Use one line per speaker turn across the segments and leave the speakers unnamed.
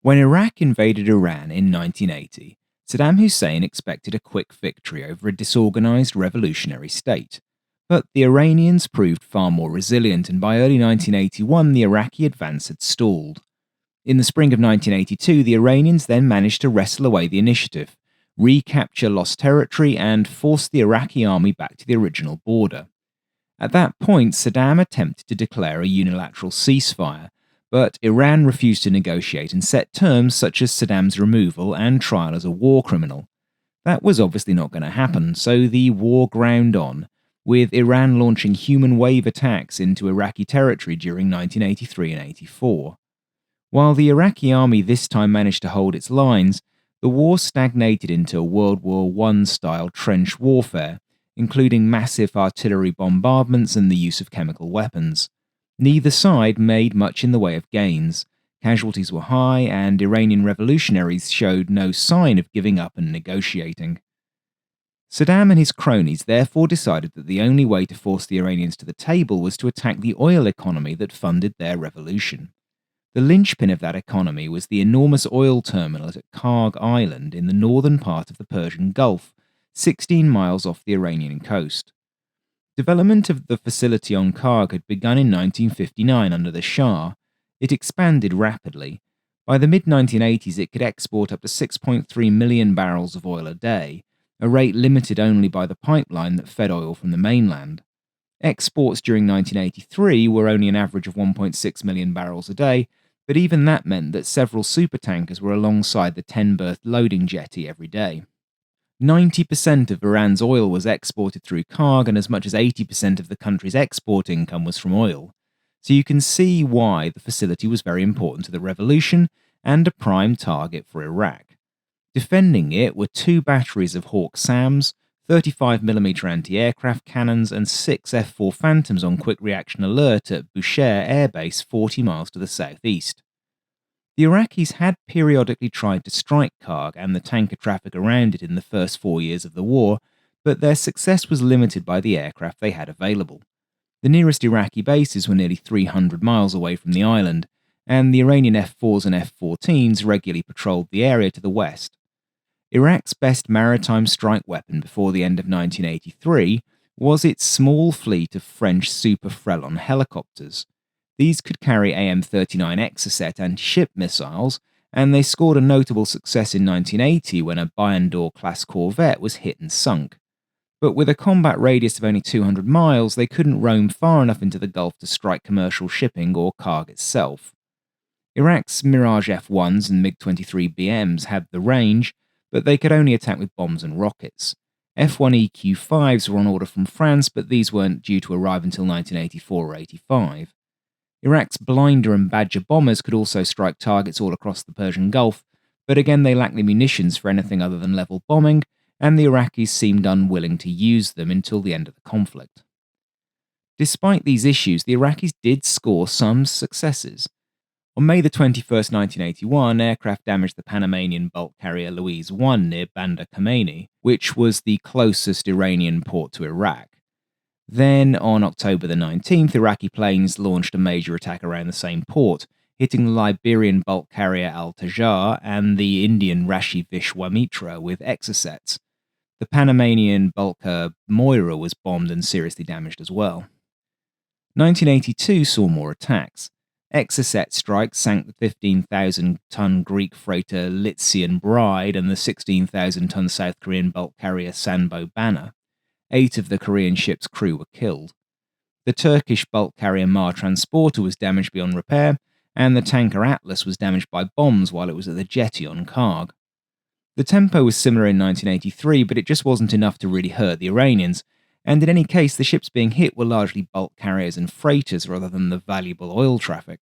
When Iraq invaded Iran in 1980, Saddam Hussein expected a quick victory over a disorganized revolutionary state. But the Iranians proved far more resilient, and by early 1981, the Iraqi advance had stalled. In the spring of 1982, the Iranians then managed to wrestle away the initiative, recapture lost territory, and force the Iraqi army back to the original border. At that point, Saddam attempted to declare a unilateral ceasefire, but Iran refused to negotiate and set terms such as Saddam's removal and trial as a war criminal. That was obviously not going to happen, so the war ground on, with Iran launching human wave attacks into Iraqi territory during 1983 and 84. While the Iraqi army this time managed to hold its lines, the war stagnated into a World War I-style trench warfare, including massive artillery bombardments and the use of chemical weapons. Neither side made much in the way of gains. Casualties were high, and Iranian revolutionaries showed no sign of giving up and negotiating. Saddam and his cronies therefore decided that the only way to force the Iranians to the table was to attack the oil economy that funded their revolution. The linchpin of that economy was the enormous oil terminal at Kharg Island in the northern part of the Persian Gulf, 16 miles off the Iranian coast. Development of the facility on Kharg had begun in 1959 under the Shah. It expanded rapidly. By the mid-1980s, it could export up to 6.3 million barrels of oil a day, a rate limited only by the pipeline that fed oil from the mainland. Exports during 1983 were only an average of 1.6 million barrels a day, but even that meant that several supertankers were alongside the 10-berth loading jetty every day. 90% of Iran's oil was exported through Kharg, and as much as 80% of the country's export income was from oil. So you can see why the facility was very important to the revolution and a prime target for Iraq. Defending it were 2 batteries of Hawk SAMs, 35mm anti-aircraft cannons, and 6 F-4 Phantoms on quick reaction alert at Bushehr Air Base 40 miles to the southeast. The Iraqis had periodically tried to strike Kharg and the tanker traffic around it in the first 4 years of the war, but their success was limited by the aircraft they had available. The nearest Iraqi bases were nearly 300 miles away from the island, and the Iranian F-4s and F-14s regularly patrolled the area to the west. Iraq's best maritime strike weapon before the end of 1983 was its small fleet of French Super Frelon helicopters. These could carry AN-39 Exocet anti-ship missiles, and they scored a notable success in 1980 when a Bayandor-class corvette was hit and sunk. But with a combat radius of only 200 miles, they couldn't roam far enough into the Gulf to strike commercial shipping or Kharg itself. Iraq's Mirage F-1s and MiG-23 BMs had the range, but they could only attack with bombs and rockets. F-1 EQ-5s were on order from France, but these weren't due to arrive until 1984 or 85. Iraq's Blinder and Badger bombers could also strike targets all across the Persian Gulf, but again they lacked the munitions for anything other than level bombing, and the Iraqis seemed unwilling to use them until the end of the conflict. Despite these issues, the Iraqis did score some successes. On May 21, 1981, aircraft damaged the Panamanian bulk carrier Louise 1 near Bandar Khamenei, which was the closest Iranian port to Iraq. Then, on October 19th, Iraqi planes launched a major attack around the same port, hitting the Liberian bulk carrier Al-Tajar and the Indian Rashi Vishwamitra with Exocets. The Panamanian bulker Moira was bombed and seriously damaged as well. 1982 saw more attacks. Exocet strikes sank the 15,000-ton Greek freighter Litzian Bride and the 16,000-ton South Korean bulk carrier Sanbo Banner. 8 of the Korean ship's crew were killed. The Turkish bulk carrier Mar Transporter was damaged beyond repair, and the tanker Atlas was damaged by bombs while it was at the jetty on Kharg. The tempo was similar in 1983, but it just wasn't enough to really hurt the Iranians, and in any case the ships being hit were largely bulk carriers and freighters rather than the valuable oil traffic.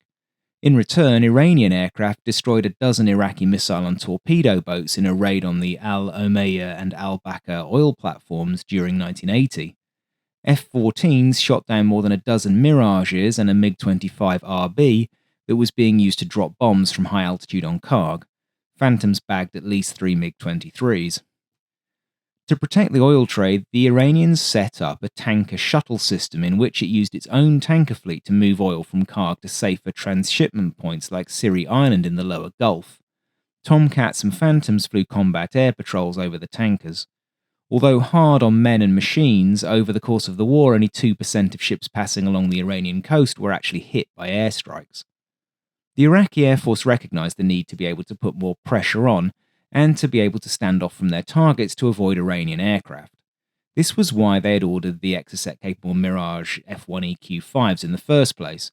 In return, Iranian aircraft destroyed a dozen Iraqi missile and torpedo boats in a raid on the Al Umayyah and Al Bakr oil platforms during 1980. F-14s shot down more than a dozen Mirages and a MiG-25RB that was being used to drop bombs from high altitude on Kharg. Phantoms bagged at least 3 MiG-23s. To protect the oil trade, the Iranians set up a tanker shuttle system in which it used its own tanker fleet to move oil from Kharg to safer transshipment points like Kharg Island in the lower Gulf. Tomcats and Phantoms flew combat air patrols over the tankers. Although hard on men and machines, over the course of the war only 2% of ships passing along the Iranian coast were actually hit by airstrikes. The Iraqi Air Force recognised the need to be able to put more pressure on and to be able to stand off from their targets to avoid Iranian aircraft. This was why they had ordered the Exocet-capable Mirage F1EQ-5s in the first place.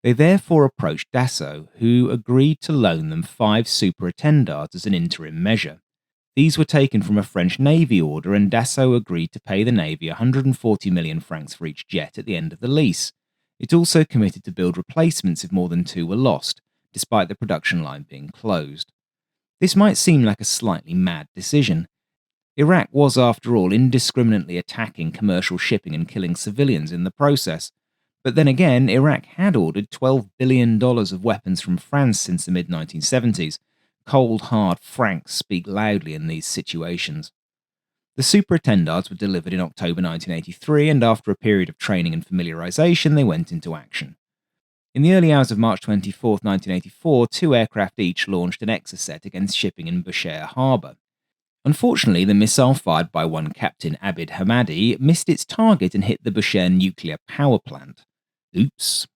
They therefore approached Dassault, who agreed to loan them 5 Super Étendards as an interim measure. These were taken from a French Navy order, and Dassault agreed to pay the Navy 140 million francs for each jet at the end of the lease. It also committed to build replacements if more than 2 were lost, despite the production line being closed. This might seem like a slightly mad decision. Iraq was, after all, indiscriminately attacking commercial shipping and killing civilians in the process. But then again, Iraq had ordered $12 billion of weapons from France since the mid-1970s. Cold, hard francs speak loudly in these situations. The Super Étendards were delivered in October 1983, and after a period of training and familiarization, they went into action. In the early hours of March 24, 1984, 2 aircraft each launched an Exocet against shipping in Bushehr harbour. Unfortunately, the missile fired by one Captain Abid Hamadi missed its target and hit the Bushehr nuclear power plant. Oops.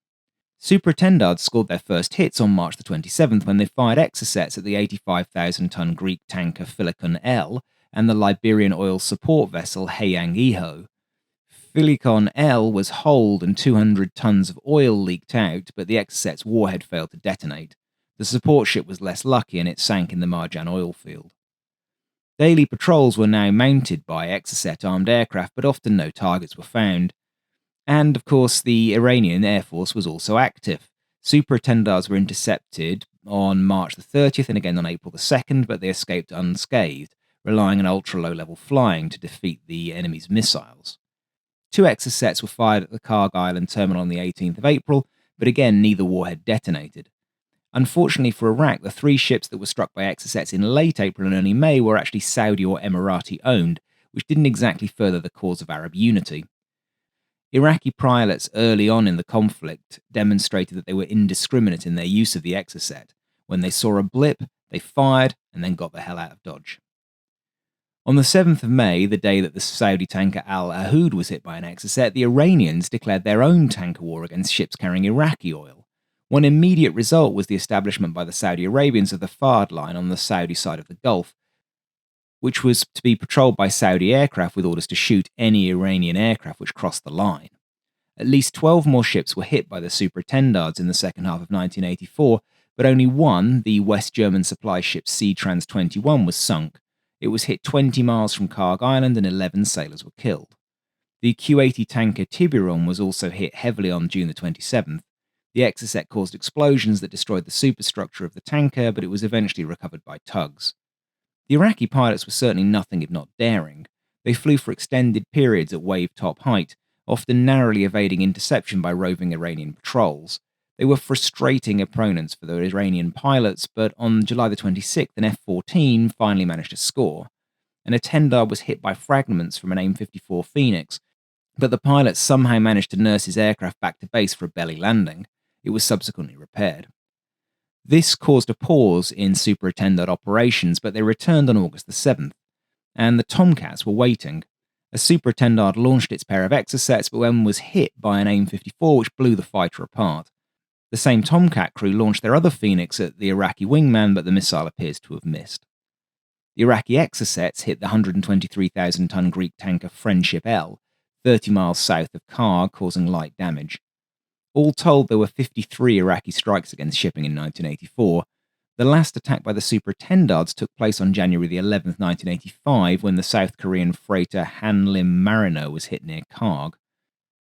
Super Étendards scored their first hits on March the 27th when they fired Exocets at the 85,000-ton Greek tanker Philikon L and the Liberian oil support vessel Hayang Iho. Philikon L was holed and 200 tons of oil leaked out, but the Exocet's warhead failed to detonate. The support ship was less lucky and it sank in the Marjan oil field. Daily patrols were now mounted by Exocet armed aircraft, but often no targets were found. And, of course, the Iranian Air Force was also active. Super Étendards were intercepted on March the 30th and again on April the 2nd, but they escaped unscathed, relying on ultra-low-level flying to defeat the enemy's missiles. 2 Exocets were fired at the Kharg Island terminal on the 18th of April, but again neither warhead detonated. Unfortunately for Iraq, the 3 ships that were struck by Exocets in late April and early May were actually Saudi or Emirati owned, which didn't exactly further the cause of Arab unity. Iraqi pilots early on in the conflict demonstrated that they were indiscriminate in their use of the Exocet. When they saw a blip, they fired and then got the hell out of Dodge. On the 7th of May, the day that the Saudi tanker Al Ahud was hit by an Exocet, the Iranians declared their own tanker war against ships carrying Iraqi oil. One immediate result was the establishment by the Saudi Arabians of the Fard line on the Saudi side of the Gulf, which was to be patrolled by Saudi aircraft with orders to shoot any Iranian aircraft which crossed the line. At least 12 more ships were hit by the Super Étendards in the second half of 1984, but only one, the West German supply ship Sea Trans 21, was sunk. It was hit 20 miles from Kharg Island and 11 sailors were killed. The Q-80 tanker Tiburon was also hit heavily on June the 27th. The Exocet caused explosions that destroyed the superstructure of the tanker, but it was eventually recovered by tugs. The Iraqi pilots were certainly nothing if not daring. They flew for extended periods at wave-top height, often narrowly evading interception by roving Iranian patrols. They were frustrating opponents for the Iranian pilots, but on July the 26th, an F-14 finally managed to score. An Étendard was hit by fragments from an AIM-54 Phoenix, but the pilot somehow managed to nurse his aircraft back to base for a belly landing. It was subsequently repaired. This caused a pause in Super Étendard operations, but they returned on August the 7th, and the Tomcats were waiting. A Super Étendard launched its pair of Exocets, but then was hit by an AIM-54 which blew the fighter apart. The same Tomcat crew launched their other Phoenix at the Iraqi wingman, but the missile appears to have missed. The Iraqi Exocets hit the 123,000-ton Greek tanker Friendship L, 30 miles south of Kharg, causing light damage. All told, there were 53 Iraqi strikes against shipping in 1984. The last attack by the Super Étendards took place on January the 11th, 1985, when the South Korean freighter Hanlim Mariner was hit near Kharg.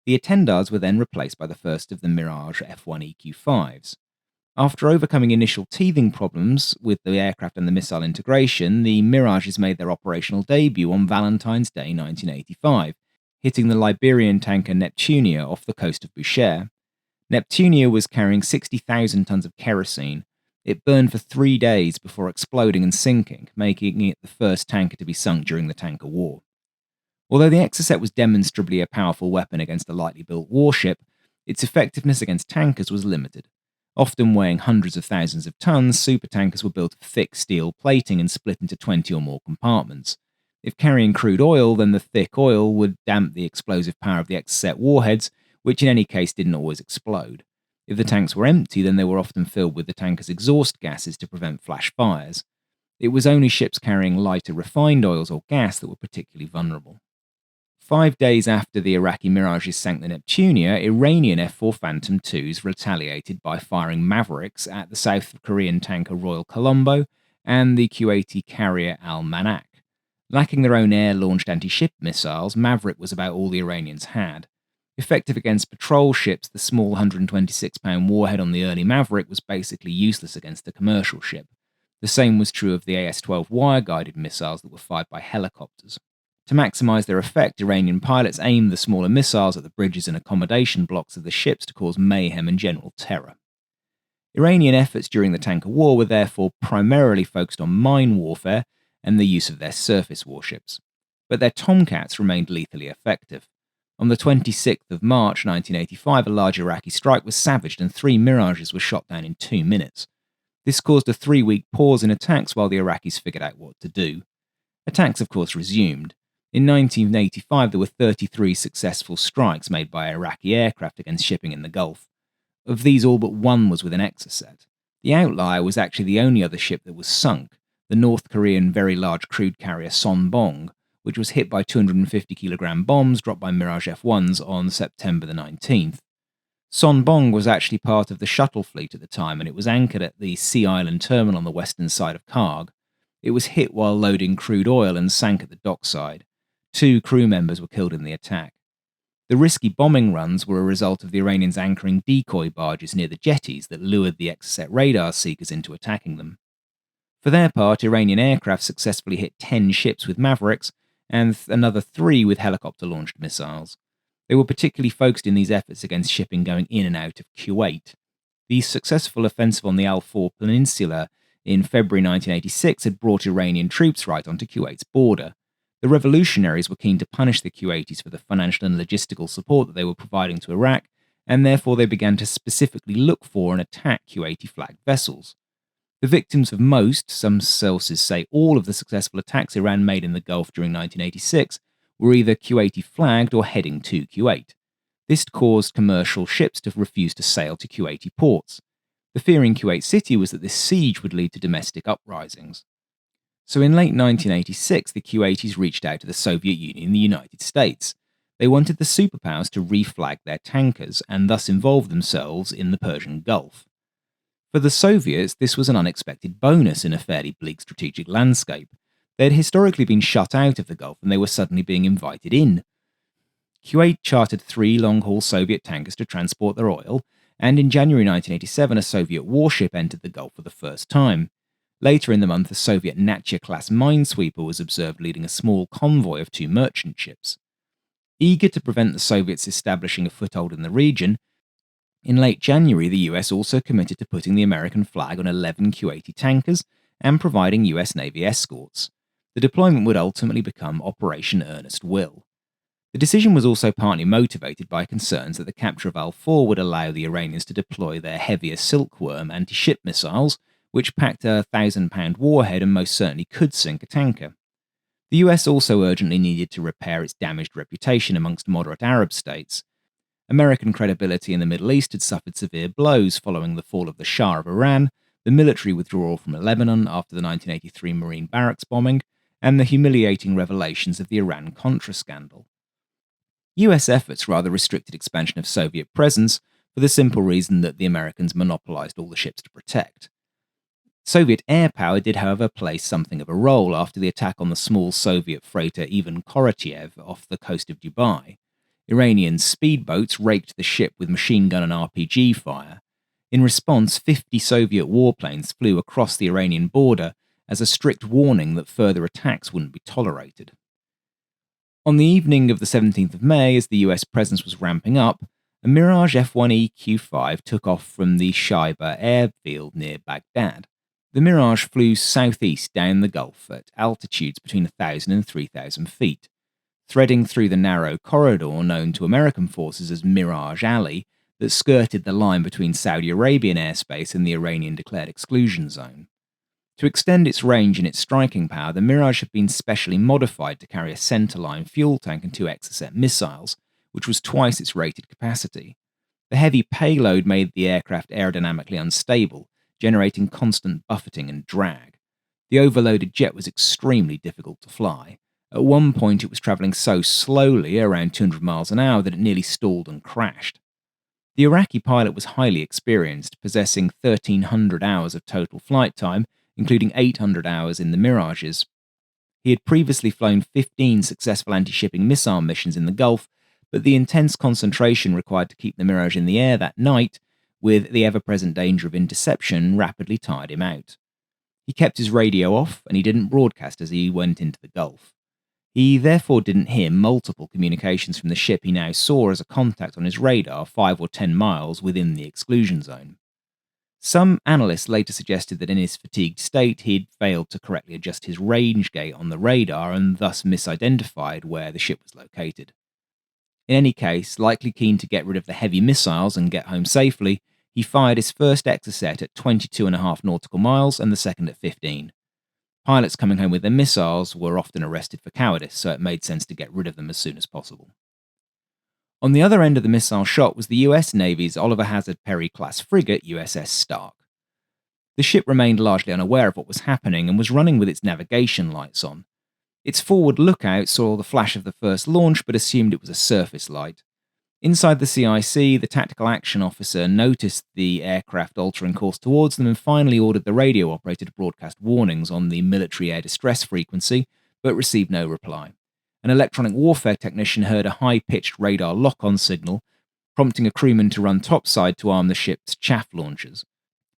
The Étendards were then replaced by the first of the Mirage F1EQ-5s. After overcoming initial teething problems with the aircraft and the missile integration, the Mirages made their operational debut on Valentine's Day 1985, hitting the Liberian tanker Neptunia off the coast of Bushehr. Neptunia was carrying 60,000 tons of kerosene. It burned for 3 days before exploding and sinking, making it the first tanker to be sunk during the tanker war. Although the Exocet was demonstrably a powerful weapon against a lightly built warship, its effectiveness against tankers was limited. Often weighing hundreds of thousands of tons, supertankers were built of thick steel plating and split into 20 or more compartments. If carrying crude oil, then the thick oil would damp the explosive power of the Exocet warheads, which in any case didn't always explode. If the tanks were empty, then they were often filled with the tanker's exhaust gases to prevent flash fires. It was only ships carrying lighter refined oils or gas that were particularly vulnerable. 5 days after the Iraqi Mirages sank the Neptunia, Iranian F-4 Phantom IIs retaliated by firing Mavericks at the South Korean tanker Royal Colombo and the Kuwaiti carrier Al-Manak. Lacking their own air-launched anti-ship missiles, Maverick was about all the Iranians had. Effective against patrol ships, the small 126-pound warhead on the early Maverick was basically useless against a commercial ship. The same was true of the AS-12 wire-guided missiles that were fired by helicopters. To maximise their effect, Iranian pilots aimed the smaller missiles at the bridges and accommodation blocks of the ships to cause mayhem and general terror. Iranian efforts during the tanker war were therefore primarily focused on mine warfare and the use of their surface warships. But their Tomcats remained lethally effective. On the 26th of March 1985, a large Iraqi strike was savaged and 3 Mirages were shot down in 2 minutes. This caused a 3-week pause in attacks while the Iraqis figured out what to do. Attacks, of course, resumed. In 1985, there were 33 successful strikes made by Iraqi aircraft against shipping in the Gulf. Of these, all but one was with an Exocet. The outlier was actually the only other ship that was sunk, the North Korean very large crude carrier Sonbong, which was hit by 250-kilogram bombs dropped by Mirage F-1s on September the 19th. Sonbong was actually part of the shuttle fleet at the time, and it was anchored at the Sea Island terminal on the western side of Kharg. It was hit while loading crude oil and sank at the dockside. 2 crew members were killed in the attack. The risky bombing runs were a result of the Iranians anchoring decoy barges near the jetties that lured the Exocet radar seekers into attacking them. For their part, Iranian aircraft successfully hit 10 ships with Mavericks and another 3 with helicopter-launched missiles. They were particularly focused in these efforts against shipping going in and out of Kuwait. The successful offensive on the Al-Faw Peninsula in February 1986 had brought Iranian troops right onto Kuwait's border. The revolutionaries were keen to punish the Kuwaitis for the financial and logistical support that they were providing to Iraq, and therefore they began to specifically look for and attack Kuwaiti-flagged vessels. The victims of most, some sources say all of the successful attacks Iran made in the Gulf during 1986 were either Kuwaiti-flagged or heading to Kuwait. This caused commercial ships to refuse to sail to Kuwaiti ports. The fear in Kuwait City was that this siege would lead to domestic uprisings. So in late 1986, the Kuwaitis reached out to the Soviet Union and the United States. They wanted the superpowers to reflag their tankers and thus involve themselves in the Persian Gulf. For the Soviets, this was an unexpected bonus in a fairly bleak strategic landscape. They had historically been shut out of the Gulf and they were suddenly being invited in. Kuwait chartered 3 long-haul Soviet tankers to transport their oil, and in January 1987 a Soviet warship entered the Gulf for the first time. Later in the month, a Soviet Natya-class minesweeper was observed leading a small convoy of 2 merchant ships. Eager to prevent the Soviets establishing a foothold in the region, in late January the US also committed to putting the American flag on 11 Kuwaiti tankers and providing US Navy escorts. The deployment would ultimately become Operation Earnest Will. The decision was also partly motivated by concerns that the capture of Al-Faw would allow the Iranians to deploy their heavier Silkworm anti-ship missiles, which packed a 1,000-pound warhead and most certainly could sink a tanker. The US also urgently needed to repair its damaged reputation amongst moderate Arab states. American credibility in the Middle East had suffered severe blows following the fall of the Shah of Iran, the military withdrawal from Lebanon after the 1983 Marine barracks bombing, and the humiliating revelations of the Iran-Contra scandal. US efforts rather restricted expansion of Soviet presence for the simple reason that the Americans monopolized all the ships to protect. Soviet air power did, however, play something of a role after the attack on the small Soviet freighter Ivan Korochev off the coast of Dubai. Iranian speedboats raked the ship with machine gun and RPG fire. In response, 50 Soviet warplanes flew across the Iranian border as a strict warning that further attacks wouldn't be tolerated. On the evening of the 17th of May, as the US presence was ramping up, a Mirage F-1E Q-5 took off from the Shaiba airfield near Baghdad. The Mirage flew southeast down the Gulf at altitudes between 1,000 and 3,000 feet. Threading through the narrow corridor known to American forces as Mirage Alley, that skirted the line between Saudi Arabian airspace and the Iranian declared exclusion zone. To extend its range and its striking power, the Mirage had been specially modified to carry a centerline fuel tank and 2 Exocet missiles, which was twice its rated capacity. The heavy payload made the aircraft aerodynamically unstable, generating constant buffeting and drag. The overloaded jet was extremely difficult to fly. At one point, it was travelling so slowly, around 200 miles an hour, that it nearly stalled and crashed. The Iraqi pilot was highly experienced, possessing 1,300 hours of total flight time, including 800 hours in the Mirages. He had previously flown 15 successful anti-shipping missile missions in the Gulf, but the intense concentration required to keep the Mirage in the air that night, with the ever-present danger of interception, rapidly tired him out. He kept his radio off, and he didn't broadcast as he went into the Gulf. He therefore didn't hear multiple communications from the ship he now saw as a contact on his radar 5 or 10 miles within the exclusion zone. Some analysts later suggested that in his fatigued state he'd failed to correctly adjust his range gate on the radar and thus misidentified where the ship was located. In any case, likely keen to get rid of the heavy missiles and get home safely, he fired his first Exocet at 22.5 nautical miles and the second at 15. Pilots coming home with their missiles were often arrested for cowardice, so it made sense to get rid of them as soon as possible. On the other end of the missile shot was the US Navy's Oliver Hazard Perry-class frigate USS Stark. The ship remained largely unaware of what was happening and was running with its navigation lights on. Its forward lookout saw the flash of the first launch but assumed it was a surface light. Inside the CIC, the tactical action officer noticed the aircraft altering course towards them and finally ordered the radio operator to broadcast warnings on the military air distress frequency, but received no reply. An electronic warfare technician heard a high-pitched radar lock-on signal, prompting a crewman to run topside to arm the ship's chaff launchers.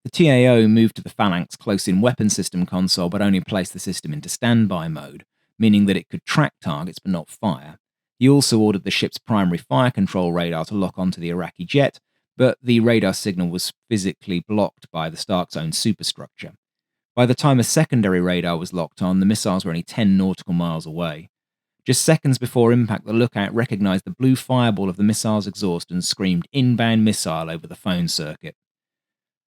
The TAO moved to the Phalanx close-in weapon system console but only placed the system into standby mode, meaning that it could track targets but not fire. He also ordered the ship's primary fire control radar to lock onto the Iraqi jet, but the radar signal was physically blocked by the Stark's own superstructure. By the time a secondary radar was locked on, the missiles were only 10 nautical miles away. Just seconds before impact, the lookout recognized the blue fireball of the missile's exhaust and screamed inbound missile over the phone circuit.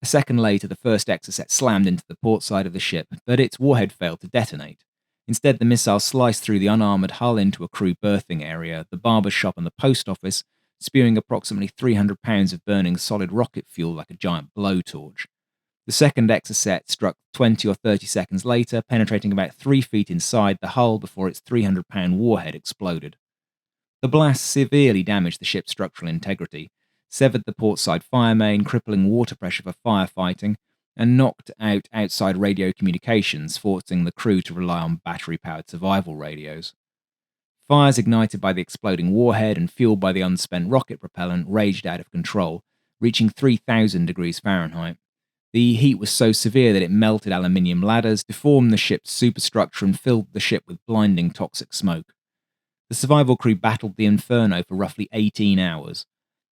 A second later, the first Exocet slammed into the port side of the ship, but its warhead failed to detonate. Instead, the missile sliced through the unarmored hull into a crew berthing area, the barber shop and the post office, spewing approximately 300 pounds of burning solid rocket fuel like a giant blowtorch. The second Exocet struck 20 or 30 seconds later, penetrating about 3 feet inside the hull before its 300-pound warhead exploded. The blast severely damaged the ship's structural integrity, severed the portside fire main, crippling water pressure for firefighting, and knocked out outside radio communications, forcing the crew to rely on battery-powered survival radios. Fires ignited by the exploding warhead and fueled by the unspent rocket propellant raged out of control, reaching 3,000 degrees Fahrenheit. The heat was so severe that it melted aluminium ladders, deformed the ship's superstructure, and filled the ship with blinding toxic smoke. The survival crew battled the inferno for roughly 18 hours.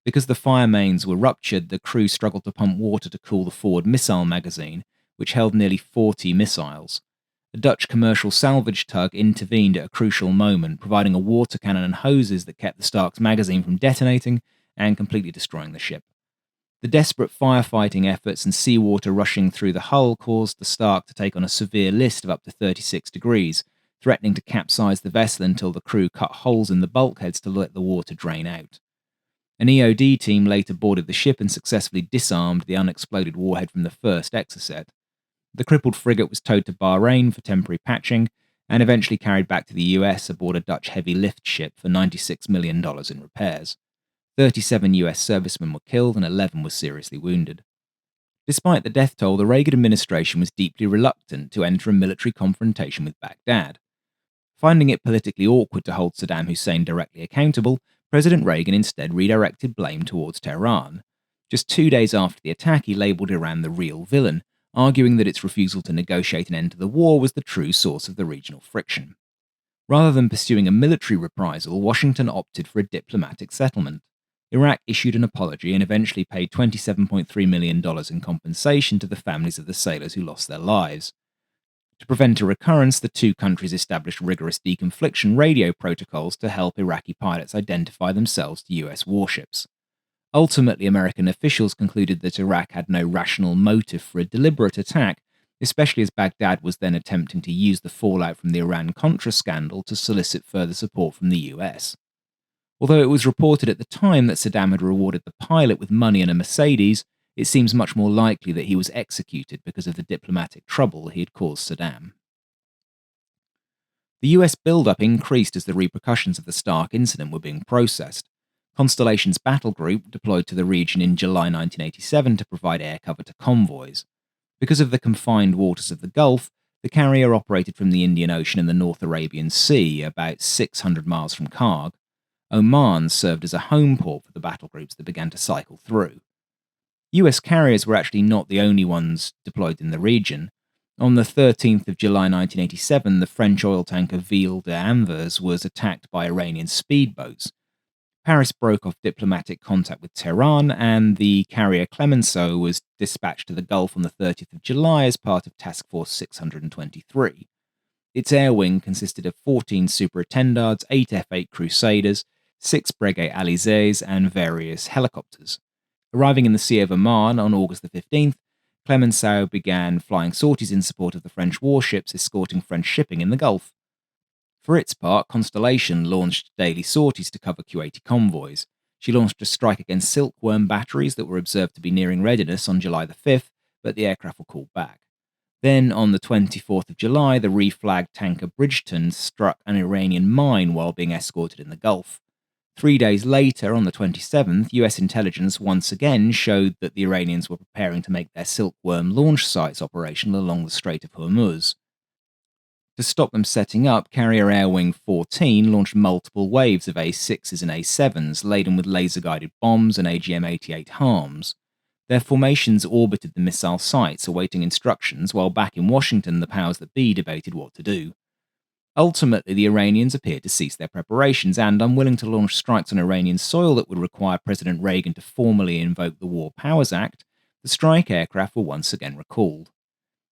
Because the fire mains were ruptured, the crew struggled to pump water to cool the forward missile magazine, which held nearly 40 missiles. A Dutch commercial salvage tug intervened at a crucial moment, providing a water cannon and hoses that kept the Stark's magazine from detonating and completely destroying the ship. The desperate firefighting efforts and seawater rushing through the hull caused the Stark to take on a severe list of up to 36 degrees, threatening to capsize the vessel until the crew cut holes in the bulkheads to let the water drain out. An EOD team later boarded the ship and successfully disarmed the unexploded warhead from the first Exocet. The crippled frigate was towed to Bahrain for temporary patching and eventually carried back to the US aboard a Dutch heavy lift ship for $96 million in repairs. 37 US servicemen were killed and 11 were seriously wounded. Despite the death toll, the Reagan administration was deeply reluctant to enter a military confrontation with Baghdad. Finding it politically awkward to hold Saddam Hussein directly accountable, President Reagan instead redirected blame towards Tehran. Just 2 days after the attack, he labelled Iran the real villain, arguing that its refusal to negotiate an end to the war was the true source of the regional friction. Rather than pursuing a military reprisal, Washington opted for a diplomatic settlement. Iraq issued an apology and eventually paid $27.3 million in compensation to the families of the sailors who lost their lives. To prevent a recurrence, the two countries established rigorous deconfliction radio protocols to help Iraqi pilots identify themselves to US warships. Ultimately, American officials concluded that Iraq had no rational motive for a deliberate attack, especially as Baghdad was then attempting to use the fallout from the Iran-Contra scandal to solicit further support from the US. Although it was reported at the time that Saddam had rewarded the pilot with money and a Mercedes, it seems much more likely that he was executed because of the diplomatic trouble he had caused Saddam. The US build-up increased as the repercussions of the Stark incident were being processed. Constellation's battle group deployed to the region in July 1987 to provide air cover to convoys. Because of the confined waters of the Gulf, the carrier operated from the Indian Ocean and the North Arabian Sea, about 600 miles from Kharg. Oman served as a home port for the battle groups that began to cycle through. US carriers were actually not the only ones deployed in the region. On the 13th of July 1987, the French oil tanker Ville d'Anvers was attacked by Iranian speedboats. Paris broke off diplomatic contact with Tehran, and the carrier Clemenceau was dispatched to the Gulf on the 30th of July as part of Task Force 623. Its air wing consisted of 14 Super Etendards, 8 F-8 Crusaders, 6 Breguet Alizés, and various helicopters. Arriving in the Sea of Oman on August the 15th, Clemenceau began flying sorties in support of the French warships escorting French shipping in the Gulf. For its part, Constellation launched daily sorties to cover Kuwaiti convoys. She launched a strike against Silkworm batteries that were observed to be nearing readiness on July the 5th, but the aircraft were called back. Then, on the 24th of July, the reflagged tanker Bridgeton struck an Iranian mine while being escorted in the Gulf. 3 days later, on the 27th, US intelligence once again showed that the Iranians were preparing to make their Silkworm launch sites operational along the Strait of Hormuz. To stop them setting up, Carrier Air Wing 14 launched multiple waves of A-6s and A-7s laden with laser-guided bombs and AGM-88 harms. Their formations orbited the missile sites, awaiting instructions, while back in Washington the powers that be debated what to do. Ultimately, the Iranians appeared to cease their preparations, and, unwilling to launch strikes on Iranian soil that would require President Reagan to formally invoke the War Powers Act, the strike aircraft were once again recalled.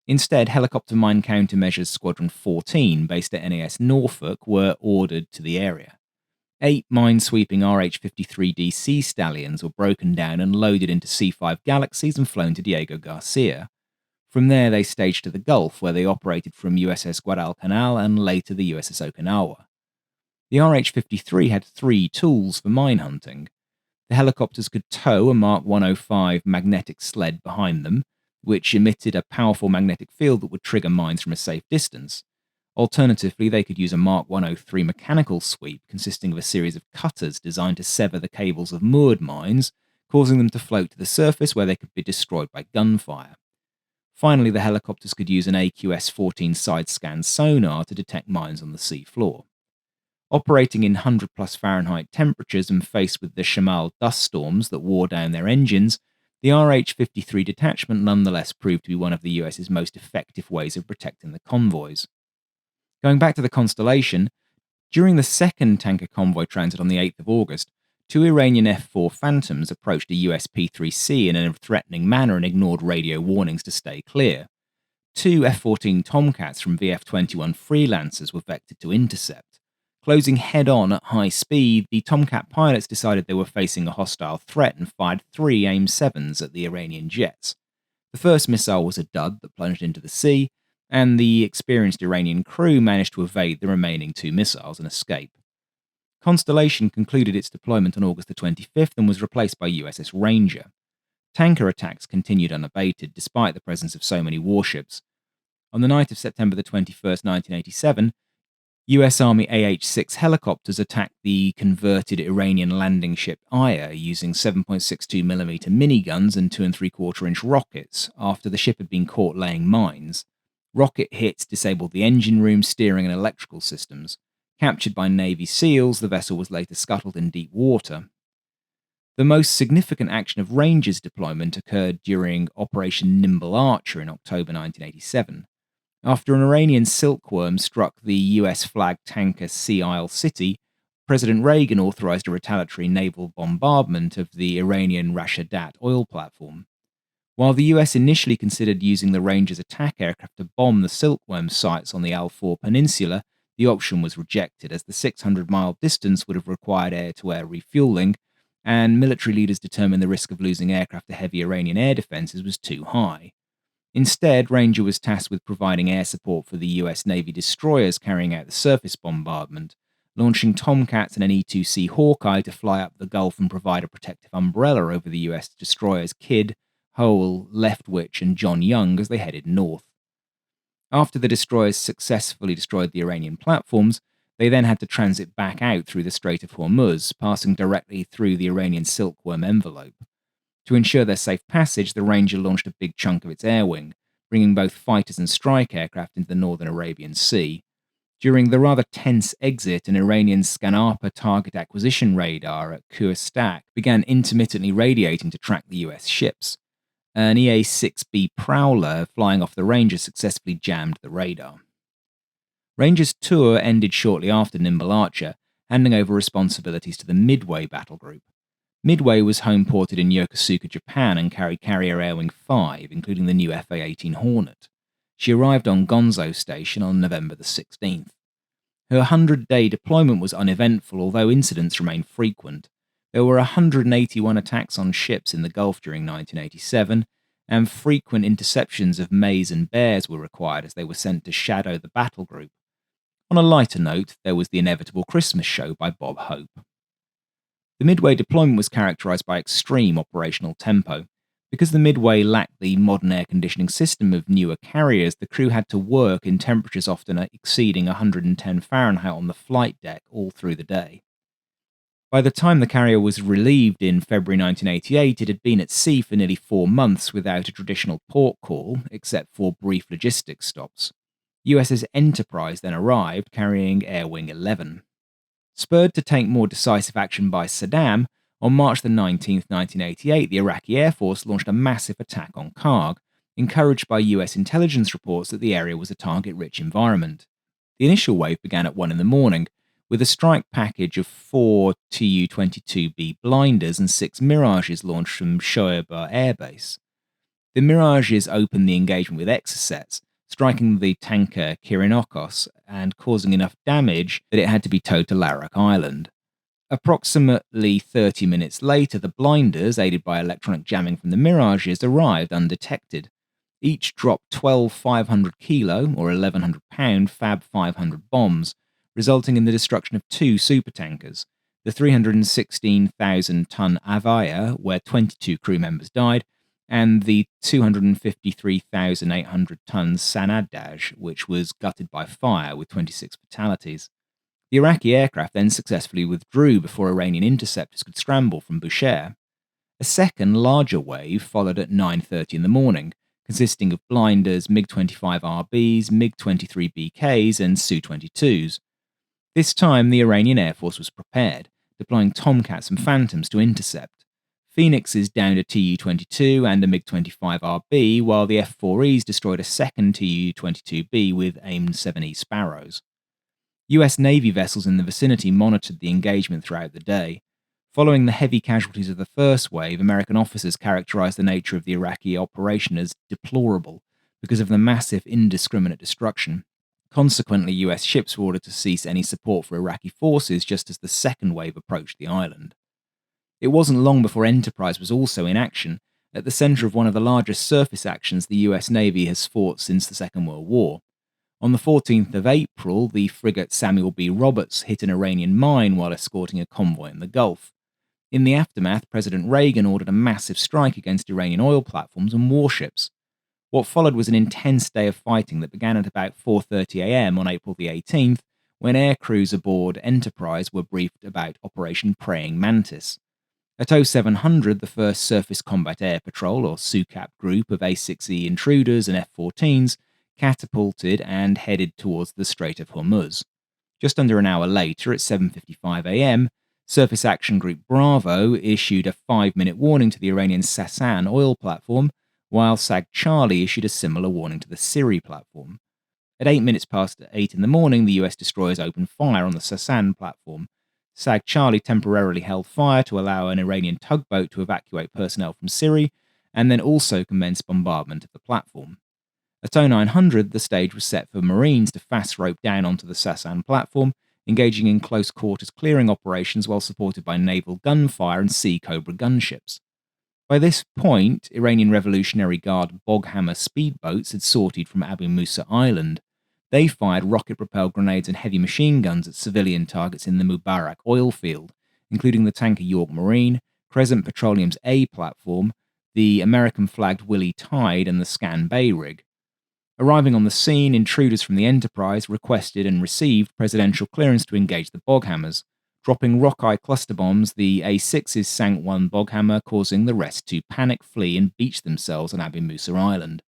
Instead, Helicopter Mine Countermeasures Squadron 14, based at NAS Norfolk, were ordered to the area. 8 mine-sweeping RH-53D Sea Stallions were broken down and loaded into C-5 Galaxies and flown to Diego Garcia. From there, they staged to the Gulf, where they operated from USS Guadalcanal and later the USS Okinawa. The RH-53 had 3 tools for mine hunting. The helicopters could tow a Mark 105 magnetic sled behind them, which emitted a powerful magnetic field that would trigger mines from a safe distance. Alternatively, they could use a Mark 103 mechanical sweep consisting of a series of cutters designed to sever the cables of moored mines, causing them to float to the surface where they could be destroyed by gunfire. Finally, the helicopters could use an AQS-14 side-scan sonar to detect mines on the sea floor. Operating in 100-plus Fahrenheit temperatures and faced with the Shamal dust storms that wore down their engines, the RH-53 detachment nonetheless proved to be one of the US's most effective ways of protecting the convoys. Going back to the Constellation, during the second tanker convoy transit on the 8th of August, 2 Iranian F-4 Phantoms approached a US P-3C in a threatening manner and ignored radio warnings to stay clear. 2 F-14 Tomcats from VF-21 Freelancers were vectored to intercept. Closing head-on at high speed, the Tomcat pilots decided they were facing a hostile threat and fired 3 AIM-7s at the Iranian jets. The first missile was a dud that plunged into the sea, and the experienced Iranian crew managed to evade the remaining 2 missiles and escape. Constellation concluded its deployment on August the 25th and was replaced by USS Ranger. Tanker attacks continued unabated, despite the presence of so many warships. On the night of September the 21st, 1987, US Army AH-6 helicopters attacked the converted Iranian landing ship Aya using 7.62mm miniguns and 2 3/4-inch rockets after the ship had been caught laying mines. Rocket hits disabled the engine room, steering, and electrical systems. Captured by Navy SEALs, the vessel was later scuttled in deep water. The most significant action of Ranger's deployment occurred during Operation Nimble Archer in October 1987. After an Iranian Silkworm struck the US-flagged tanker Sea Isle City, President Reagan authorized a retaliatory naval bombardment of the Iranian Rashadat oil platform. While the US initially considered using the Ranger's attack aircraft to bomb the Silkworm sites on the Al-Four Peninsula, the option was rejected as the 600-mile distance would have required air-to-air refueling, and military leaders determined the risk of losing aircraft to heavy Iranian air defenses was too high. Instead, Ranger was tasked with providing air support for the US Navy destroyers carrying out the surface bombardment, launching Tomcats and an E-2C Hawkeye to fly up the Gulf and provide a protective umbrella over the US destroyers Kidd, Hole, Leftwich, and John Young as they headed north. After the destroyers successfully destroyed the Iranian platforms, they then had to transit back out through the Strait of Hormuz, passing directly through the Iranian silkworm envelope. To ensure their safe passage, the Ranger launched a big chunk of its air wing, bringing both fighters and strike aircraft into the northern Arabian Sea. During the rather tense exit, an Iranian Scanarpa target acquisition radar at Kursk began intermittently radiating to track the US ships. An EA-6B Prowler flying off the Ranger successfully jammed the radar. Ranger's tour ended shortly after Nimble Archer, handing over responsibilities to the Midway battle group. Midway was home-ported in Yokosuka, Japan, and carried Carrier Air Wing 5, including the new FA-18 Hornet. She arrived on Gonzo Station on November the 16th. Her 100-day deployment was uneventful, although incidents remained frequent. There were 181 attacks on ships in the Gulf during 1987, and frequent interceptions of Mays and Bears were required as they were sent to shadow the battle group. On a lighter note, there was the inevitable Christmas show by Bob Hope. The Midway deployment was characterized by extreme operational tempo. Because the Midway lacked the modern air conditioning system of newer carriers, the crew had to work in temperatures often exceeding 110 Fahrenheit on the flight deck all through the day. By the time the carrier was relieved in February 1988, it had been at sea for nearly 4 months without a traditional port call, except for brief logistics stops. USS Enterprise then arrived, carrying Air Wing 11. Spurred to take more decisive action by Saddam, on March 19, 1988, the Iraqi Air Force launched a massive attack on Kharg, encouraged by US intelligence reports that the area was a target-rich environment. The initial wave began at 1 in the morning, with a strike package of 4 Tu-22B blinders and 6 Mirages launched from Shoaiba Air Base. The Mirages opened the engagement with Exocets, striking the tanker Kirinokos and causing enough damage that it had to be towed to Kharg Island. Approximately 30 minutes later, the blinders, aided by electronic jamming from the Mirages, arrived undetected. Each dropped 12 500-kilo or 1,100-pound Fab 500 bombs, resulting in the destruction of 2 supertankers, the 316,000-ton Avaya, where 22 crew members died, and the 253,800-ton Sanadaj, which was gutted by fire with 26 fatalities. The Iraqi aircraft then successfully withdrew before Iranian interceptors could scramble from Bushehr. A second, larger wave followed at 9:30 in the morning, consisting of blinders, MiG-25RBs, MiG-23BKs, and Su-22s. This time, the Iranian Air Force was prepared, deploying Tomcats and Phantoms to intercept. Phoenixes downed a Tu-22 and a MiG-25RB, while the F-4Es destroyed a second Tu-22B with aimed 7E Sparrows. US Navy vessels in the vicinity monitored the engagement throughout the day. Following the heavy casualties of the first wave, American officers characterized the nature of the Iraqi operation as deplorable because of the massive, indiscriminate destruction. Consequently, US ships were ordered to cease any support for Iraqi forces just as the second wave approached the island. It wasn't long before Enterprise was also in action, at the center of one of the largest surface actions the US Navy has fought since the Second World War. On the 14th of April, the frigate Samuel B. Roberts hit an Iranian mine while escorting a convoy in the Gulf. In the aftermath, President Reagan ordered a massive strike against Iranian oil platforms and warships. What followed was an intense day of fighting that began at about 4:30 a.m. on April the 18th, when air crews aboard Enterprise were briefed about Operation Praying Mantis. At 0700, the 1st Surface Combat Air Patrol, or SUCAP group of A-6E Intruders and F-14s, catapulted and headed towards the Strait of Hormuz. Just under an hour later, at 7:55 a.m., Surface Action Group Bravo issued a 5-minute warning to the Iranian Sasan oil platform, while SAG Charlie issued a similar warning to the Siri platform. At 8 minutes past 8 in the morning, the US destroyers opened fire on the Sasan platform. SAG Charlie temporarily held fire to allow an Iranian tugboat to evacuate personnel from Siri, and then also commenced bombardment of the platform. At 0900, the stage was set for Marines to fast rope down onto the Sasan platform, engaging in close quarters clearing operations while supported by naval gunfire and Sea Cobra gunships. By this point, Iranian Revolutionary Guard Boghammer speedboats had sortied from Abu Musa Island. They fired rocket-propelled grenades and heavy machine guns at civilian targets in the Mubarak oil field, including the tanker York Marine, Crescent Petroleum's A platform, the American-flagged Willie Tide, and the Scan Bay rig. Arriving on the scene, intruders from the Enterprise requested and received presidential clearance to engage the Boghammers. Dropping Rockeye cluster bombs, the A6s sank one Boghammer, causing the rest to panic, flee, and beach themselves on Abu Musa Island.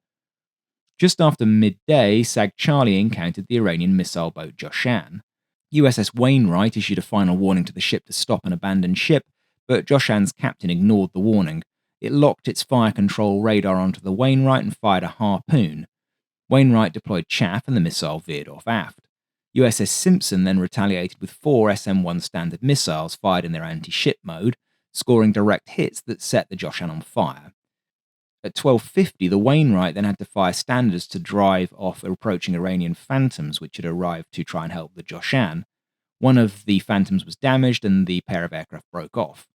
Just after midday, Sag Charlie encountered the Iranian missile boat Joshan. USS Wainwright issued a final warning to the ship to stop and abandon ship, but Joshan's captain ignored the warning. It locked its fire control radar onto the Wainwright and fired a harpoon. Wainwright deployed chaff and the missile veered off aft. USS Simpson then retaliated with 4 SM-1 Standard missiles fired in their anti-ship mode, scoring direct hits that set the Joshan on fire. At 12:50, the Wainwright then had to fire Standards to drive off approaching Iranian Phantoms, which had arrived to try and help the Joshan. One of the Phantoms was damaged and the pair of aircraft broke off.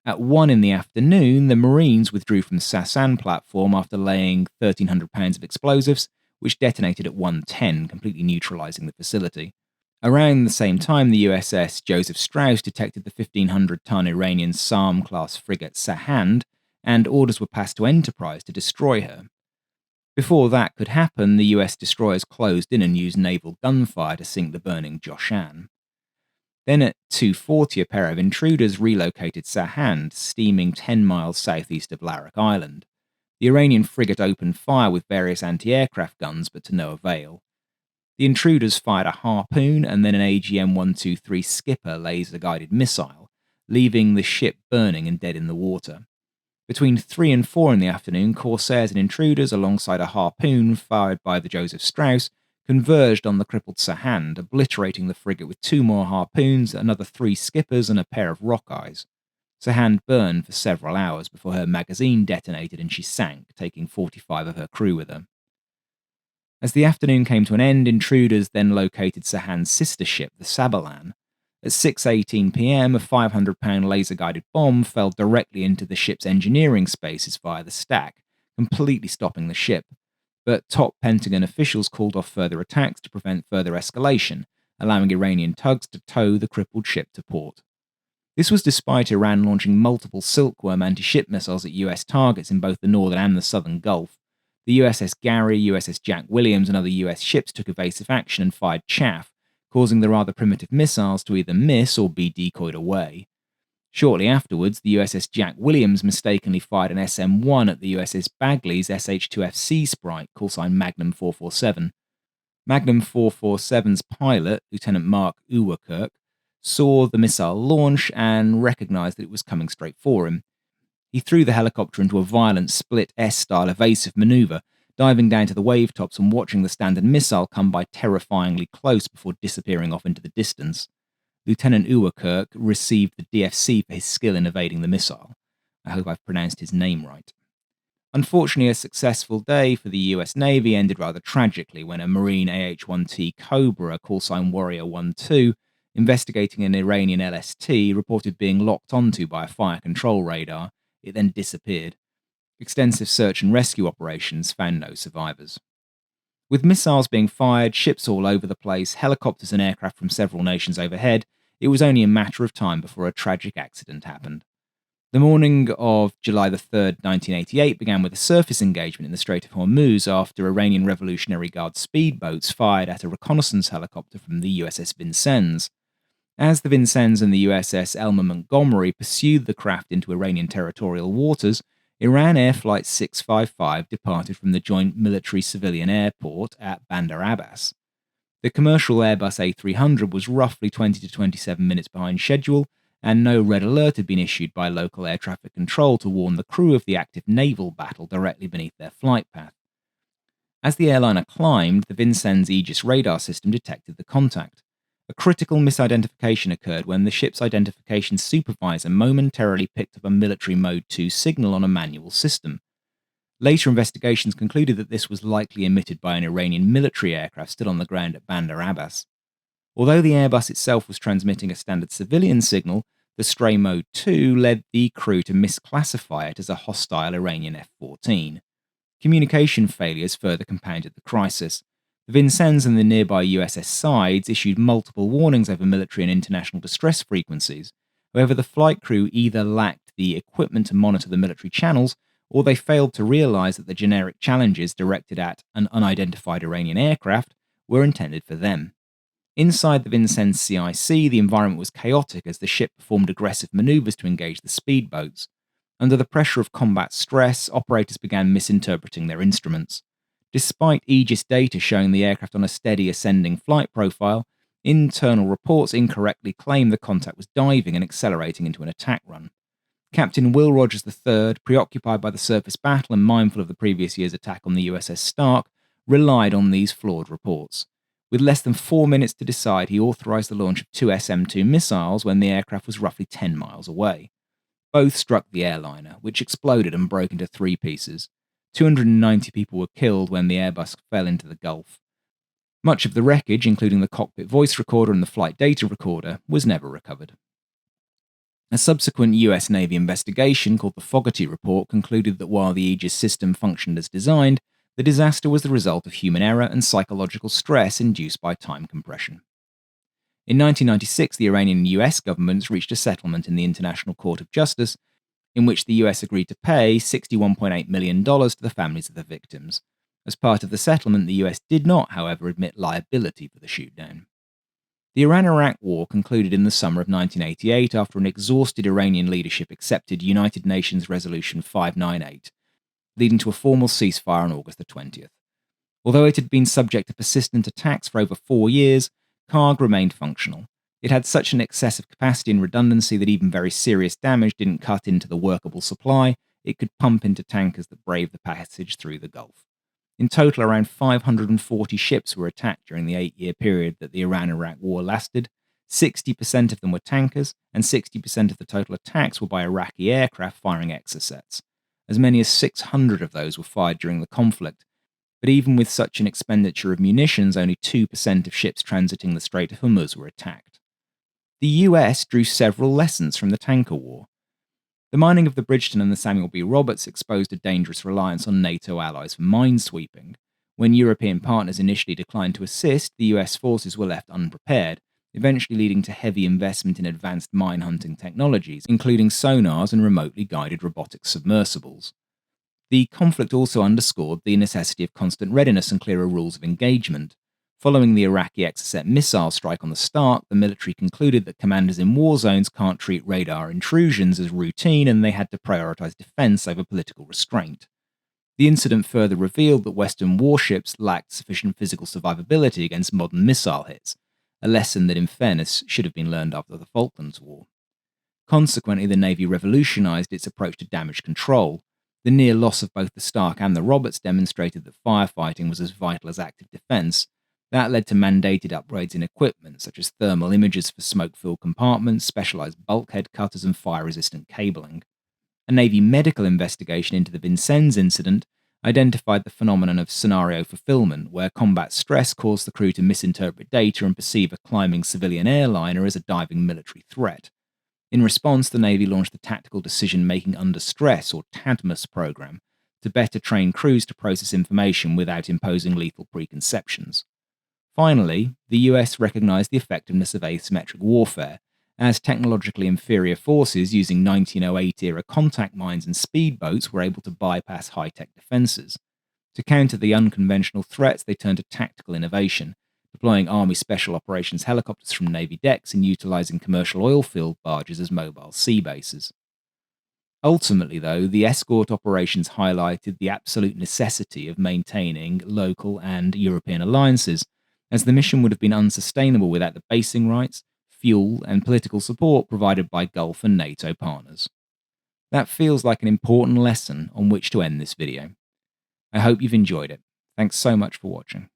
At 1 in the afternoon, the Marines withdrew from the Sasan platform after laying 1,300 pounds of explosives, which detonated at 1:10, completely neutralizing the facility. Around the same time, the USS Joseph Strauss detected the 1,500-ton Iranian SAM-class frigate Sahand, and orders were passed to Enterprise to destroy her. Before that could happen, the US destroyers closed in and used naval gunfire to sink the burning Joshan. Then at 2:40, a pair of intruders relocated Sahand, steaming 10 miles southeast of Kharg Island. The Iranian frigate opened fire with various anti-aircraft guns, but to no avail. The intruders fired a harpoon and then an AGM-123 Skipper laser-guided missile, leaving the ship burning and dead in the water. Between 3 and 4 in the afternoon, Corsairs and intruders, alongside a harpoon fired by the Joseph Strauss, converged on the crippled Sahand, obliterating the frigate with 2 more harpoons, another 3 skippers, and a pair of rockeyes. Sahand burned for several hours before her magazine detonated and she sank, taking 45 of her crew with her. As the afternoon came to an end, intruders then located Sahand's sister ship, the Sabalan. At 6:18 p.m., a 500-pound laser-guided bomb fell directly into the ship's engineering spaces via the stack, completely stopping the ship. But top Pentagon officials called off further attacks to prevent further escalation, allowing Iranian tugs to tow the crippled ship to port. This was despite Iran launching multiple Silkworm anti-ship missiles at US targets in both the northern and the southern Gulf. The USS Gary, USS Jack Williams, and other US ships took evasive action and fired chaff, causing the rather primitive missiles to either miss or be decoyed away. Shortly afterwards, the USS Jack Williams mistakenly fired an SM-1 at the USS Bagley's SH-2F Sprite, callsign Magnum 447. Magnum 447's pilot, Lieutenant Mark Uwerkirk, saw the missile launch and recognized that it was coming straight for him. He threw the helicopter into a violent split S-style evasive maneuver, diving down to the wave tops and watching the Standard missile come by terrifyingly close before disappearing off into the distance. Lieutenant Uwerkirk received the DFC for his skill in evading the missile. I hope I've pronounced his name right. Unfortunately, a successful day for the US Navy ended rather tragically when a Marine AH-1T Cobra, callsign Warrior 12, investigating an Iranian LST, reported being locked onto by a fire control radar. It then disappeared. Extensive search and rescue operations found no survivors. With missiles being fired, ships all over the place, helicopters and aircraft from several nations overhead, it was only a matter of time before a tragic accident happened. The morning of July 3rd, 1988 began with a surface engagement in the Strait of Hormuz after Iranian Revolutionary Guard speedboats fired at a reconnaissance helicopter from the USS Vincennes. As the Vincennes and the USS Elmer Montgomery pursued the craft into Iranian territorial waters, Iran Air Flight 655 departed from the joint military-civilian airport at Bandar Abbas. The commercial Airbus A300 was roughly 20 to 27 minutes behind schedule, and no red alert had been issued by local air traffic control to warn the crew of the active naval battle directly beneath their flight path. As the airliner climbed, the Vincennes Aegis radar system detected the contact. A critical misidentification occurred when the ship's identification supervisor momentarily picked up a military Mode 2 signal on a manual system. Later investigations concluded that this was likely emitted by an Iranian military aircraft still on the ground at Bandar Abbas. Although the Airbus itself was transmitting a standard civilian signal, the stray mode 2 led the crew to misclassify it as a hostile Iranian F-14. Communication failures further compounded the crisis. The Vincennes and the nearby USS Sides issued multiple warnings over military and international distress frequencies. However, the flight crew either lacked the equipment to monitor the military channels, or they failed to realize that the generic challenges directed at an unidentified Iranian aircraft were intended for them. Inside the Vincennes CIC, the environment was chaotic as the ship performed aggressive maneuvers to engage the speedboats. Under the pressure of combat stress, operators began misinterpreting their instruments. Despite Aegis data showing the aircraft on a steady ascending flight profile, internal reports incorrectly claimed the contact was diving and accelerating into an attack run. Captain Will Rogers III, preoccupied by the surface battle and mindful of the previous year's attack on the USS Stark, relied on these flawed reports. With less than 4 minutes to decide, he authorized the launch of 2 SM-2 missiles when the aircraft was roughly 10 miles away. Both struck the airliner, which exploded and broke into 3 pieces. 290 people were killed when the Airbus fell into the Gulf. Much of the wreckage, including the cockpit voice recorder and the flight data recorder, was never recovered. A subsequent US Navy investigation called the Fogarty Report concluded that while the Aegis system functioned as designed, the disaster was the result of human error and psychological stress induced by time compression. In 1996, the Iranian and US governments reached a settlement in the International Court of Justice in which the US agreed to pay $61.8 million to the families of the victims. As part of the settlement, the US did not, however, admit liability for the shootdown. The Iran-Iraq War concluded in the summer of 1988 after an exhausted Iranian leadership accepted United Nations Resolution 598, leading to a formal ceasefire on August the 20th. Although it had been subject to persistent attacks for over 4 years, Kharg remained functional. It had such an excessive capacity and redundancy that even very serious damage didn't cut into the workable supply. It could pump into tankers that braved the passage through the Gulf. In total, around 540 ships were attacked during the 8-year period that the Iran-Iraq War lasted. 60% of them were tankers, and 60% of the total attacks were by Iraqi aircraft firing Exocets. As many as 600 of those were fired during the conflict, but even with such an expenditure of munitions, only 2% of ships transiting the Strait of Hormuz were attacked. The US drew several lessons from the tanker war. The mining of the Bridgeton and the Samuel B. Roberts exposed a dangerous reliance on NATO allies for minesweeping. When European partners initially declined to assist, the US forces were left unprepared, eventually leading to heavy investment in advanced mine hunting technologies, including sonars and remotely guided robotic submersibles. The conflict also underscored the necessity of constant readiness and clearer rules of engagement. Following the Iraqi Exocet missile strike on the Stark, the military concluded that commanders in war zones can't treat radar intrusions as routine and they had to prioritize defense over political restraint. The incident further revealed that Western warships lacked sufficient physical survivability against modern missile hits, a lesson that in fairness should have been learned after the Falklands War. Consequently, the Navy revolutionized its approach to damage control. The near loss of both the Stark and the Roberts demonstrated that firefighting was as vital as active defense. That led to mandated upgrades in equipment, such as thermal imagers for smoke-filled compartments, specialized bulkhead cutters, and fire-resistant cabling. A Navy medical investigation into the Vincennes incident identified the phenomenon of scenario fulfillment, where combat stress caused the crew to misinterpret data and perceive a climbing civilian airliner as a diving military threat. In response, the Navy launched the Tactical Decision-Making Under Stress, or TADMAS program, to better train crews to process information without imposing lethal preconceptions. Finally, the US recognized the effectiveness of asymmetric warfare, as technologically inferior forces using 1908-era contact mines and speedboats were able to bypass high-tech defenses. To counter the unconventional threats, they turned to tactical innovation, deploying Army Special Operations helicopters from Navy decks and utilizing commercial oil field barges as mobile sea bases. Ultimately, though, the escort operations highlighted the absolute necessity of maintaining local and European alliances, as the mission would have been unsustainable without the basing rights, fuel, and political support provided by Gulf and NATO partners. That feels like an important lesson on which to end this video. I hope you've enjoyed it. Thanks so much for watching.